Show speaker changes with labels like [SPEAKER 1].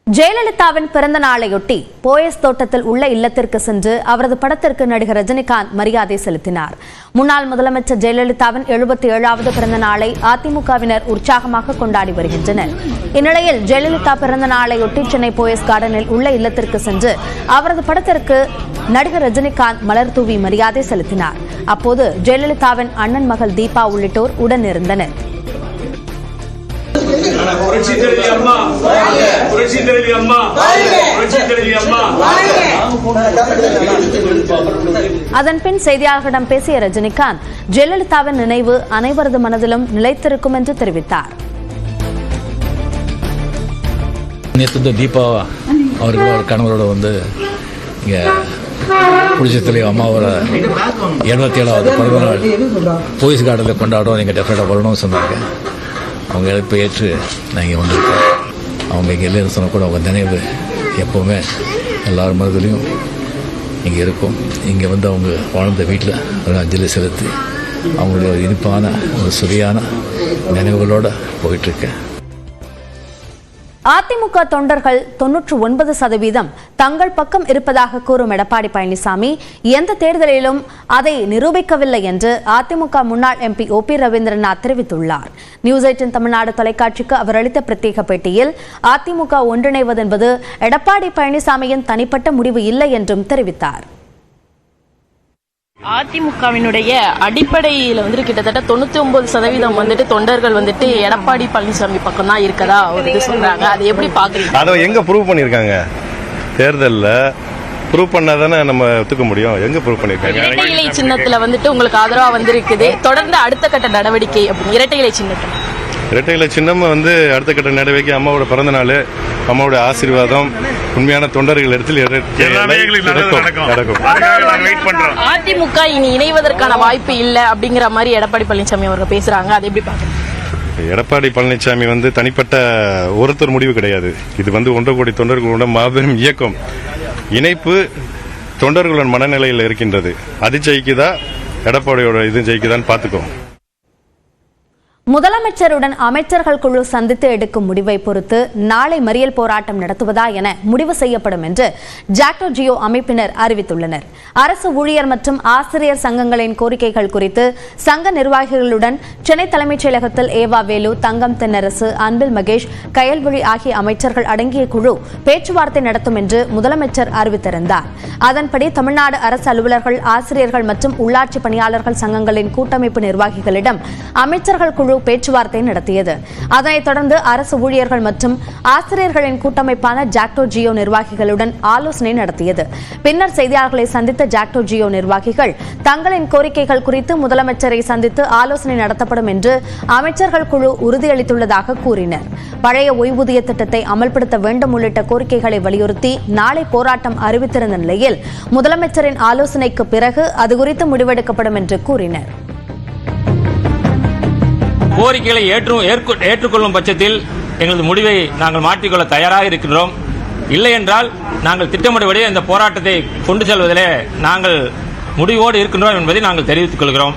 [SPEAKER 1] ஜெயலலிதாவின் பிறந்த நாளையொட்டி போயஸ் தோட்டத்தில் உள்ள இல்லத்திற்கு சென்று அவரது படத்திற்கு நடிகர் ரஜினிகாந்த் மரியாதை செலுத்தினார். முன்னாள் முதலமைச்சர் ஜெயலலிதாவின் 77வது பிறந்த நாளை அதிமுகவினர் உற்சாகமாக கொண்டாடி வருகின்றனர். இந்நிலையில் ஜெயலலிதா பிறந்த நாளையொட்டி சென்னை போயஸ் கார்டனில் உள்ள இல்லத்திற்கு சென்று அவரது படத்திற்கு நடிகர் ரஜினிகாந்த் மலர் தூவி மரியாதை செலுத்தினார். அப்போது ஜெயலலிதாவின் அண்ணன் மகள் தீபா உள்ளிட்டோர் உடனிருந்தனர். அதன்பின் செய்தியாளர்களிடம் பேசிய ரஜினிகாந்த் ஜெயலலிதாவின் நினைவு அனைவரது மனதிலும் நிலைத்திருக்கும் என்று தெரிவித்தார்.
[SPEAKER 2] தீபா அவர்களோட கணவரோட இங்க புரட்சித் தலைவர் அம்மாவோட 77வது பிறந்த நாள் போயஸ் கார்டனில் கொண்டாடும். நீங்கள் டெஃபினட்டாக வரணும்னு சொன்னாங்க. அவங்க இழப்பை ஏற்று நான் இங்கே வந்திருக்கேன். அவங்க இங்கே இல்லைன்னு சொன்ன கூட அவங்க நினைவு எப்போவுமே எல்லார் மனதிலையும் இங்கே இருக்கும். இங்கே அவங்க வாழ்ந்த வீட்டில் ஒரு அஞ்சலி செலுத்தி அவங்களுடைய ஒரு இனிப்பான ஒரு சுவையான நினைவுகளோடு போயிட்டுருக்கேன்.
[SPEAKER 1] அதிமுக தொண்டர்கள் 99% தங்கள் பக்கம் இருப்பதாக கூறும் எடப்பாடி பழனிசாமி எந்த தேர்தலிலும் அதை நிரூபிக்கவில்லை என்று அதிமுக முன்னாள் எம்பி OP ரவீந்திரநாத் தெரிவித்துள்ளார். நியூஸ் 18 தமிழ்நாடு தொலைக்காட்சிக்கு அவர் அளித்த பிரத்யேக பேட்டியில் அதிமுக ஒன்றிணைவது என்பது எடப்பாடி பழனிசாமியின் தனிப்பட்ட முடிவு இல்லை என்றும் தெரிவித்தார்.
[SPEAKER 3] அதிமுகவினுடைய அடிப்படையில் கிட்டத்தட்ட 99% தொண்டர்கள் எடப்பாடி பழனிசாமி பக்கம் தான் இருக்கதா ஒரு சொல்றாங்க. அதை எப்படி பாக்குறீங்க?
[SPEAKER 4] அதை எங்க ப்ரூவ் பண்ணிருக்காங்க? தேர்தல்ல ப்ரூவ் பண்ணாதானே நம்ம ஒத்துக்க முடியும். எங்க ப்ரூவ் பண்ணிருக்காங்க?
[SPEAKER 3] இரட்டை இலை சின்னத்துல உங்களுக்கு ஆதரவா வந்திருக்குது. தொடர்ந்து அடுத்த கட்ட நடவடிக்கை அப்படி இரட்டை இலை சின்னத்தில்
[SPEAKER 4] இரட்டை இலை சின்னம் அடுத்த கட்ட நடவடிக்கை அம்மாவோட பிறந்த நாள், அம்மாவோட ஆசீர்வாதம், உண்மையான தொண்டர்கள் இடத்தில் நடக்கும்.
[SPEAKER 3] அதிமுக இனி இணைவதற்கான வாய்ப்பு இல்லை அப்படிங்கிற மாதிரி எடப்பாடி பழனிசாமி அவர்கள் பேசுறாங்க. அதை எப்படி பாக்குறீங்க?
[SPEAKER 4] எடப்பாடி பழனிசாமி தனிப்பட்ட ஒருத்தர் முடிவு கிடையாது. இது 1 கோடி தொண்டர்களோட மாபெரும் இயக்கம். இணைப்பு தொண்டர்களோட மனநிலையில் இருக்கின்றது. அது ஜெயிக்குதா எடப்பாடியோட இது ஜெயிக்குதான்னு பார்த்துக்கோ.
[SPEAKER 1] முதலமைச்சருடன் அமைச்சர்கள் குழு சந்தித்து எடுக்கும் முடிவை பொறுத்து நாளை மறியல் போராட்டம் நடத்துவதா என முடிவு செய்யப்படும் என்று ஜாக்டோ ஜியோ அமைப்பினர் அறிவித்துள்ளனர். அரசு ஊழியர் மற்றும் ஆசிரியர் சங்கங்களின் கோரிக்கைகள் குறித்து சங்க நிர்வாகிகளுடன் சென்னை தலைமைச் செயலகத்தில் ஏவா வேலு, தங்கம் தென்னரசு, அன்பில் மகேஷ், கயல்விழி ஆகிய அமைச்சர்கள் அடங்கிய குழு பேச்சுவார்த்தை நடத்தும் என்று முதலமைச்சர் அறிவித்திருந்தார். அதன்படி தமிழ்நாடு அரசு அலுவலர்கள், ஆசிரியர்கள் மற்றும் உள்ளாட்சி பணியாளர்கள் சங்கங்களின் கூட்டமைப்பு நிர்வாகிகளிடம் அமைச்சர்கள் குழு பேச்சுவார்த்தை நடத்தியது. அதனைத் தொடர்ந்து அரசு ஊழியர்கள் மற்றும் ஆசிரியர்களின் கூட்டமைப்பான ஜாக்டோ ஜியோ நிர்வாகிகளுடன் ஆலோசனை நடத்தியது. பின்னர் செய்தியாளர்களை சந்தித்த ஜாக்டோ ஜியோ நிர்வாகிகள் தங்களின் கோரிக்கைகள் குறித்து முதலமைச்சரை சந்தித்து ஆலோசனை நடத்தப்படும் என்று அமைச்சர்கள் குழு உறுதியளித்துள்ளதாக கூறினர். பழைய ஓய்வூதிய திட்டத்தை அமல்படுத்த வேண்டும் உள்ளிட்ட கோரிக்கைகளை வலியுறுத்தி நாளை போராட்டம் அறிவித்திருந்த நிலையில் முதலமைச்சரின் ஆலோசனைக்கு பிறகு அது குறித்து முடிவெடுக்கப்படும் என்று கூறினர்.
[SPEAKER 5] கோரிக்கைகளை ஏற்றுக்கொள்ளும் பட்சத்தில் எங்களது முடிவை நாங்கள் மாற்றிக்கொள்ள தயாராக இருக்கின்றோம். இல்லை என்றால் நாங்கள் திட்டமிட்டபடி இந்த போராட்டத்தை கொண்டு செல்வதிலே நாங்கள் முடிவோடு இருக்கின்றோம் என்பதை நாங்கள் தெரிவித்துக் கொள்கிறோம்.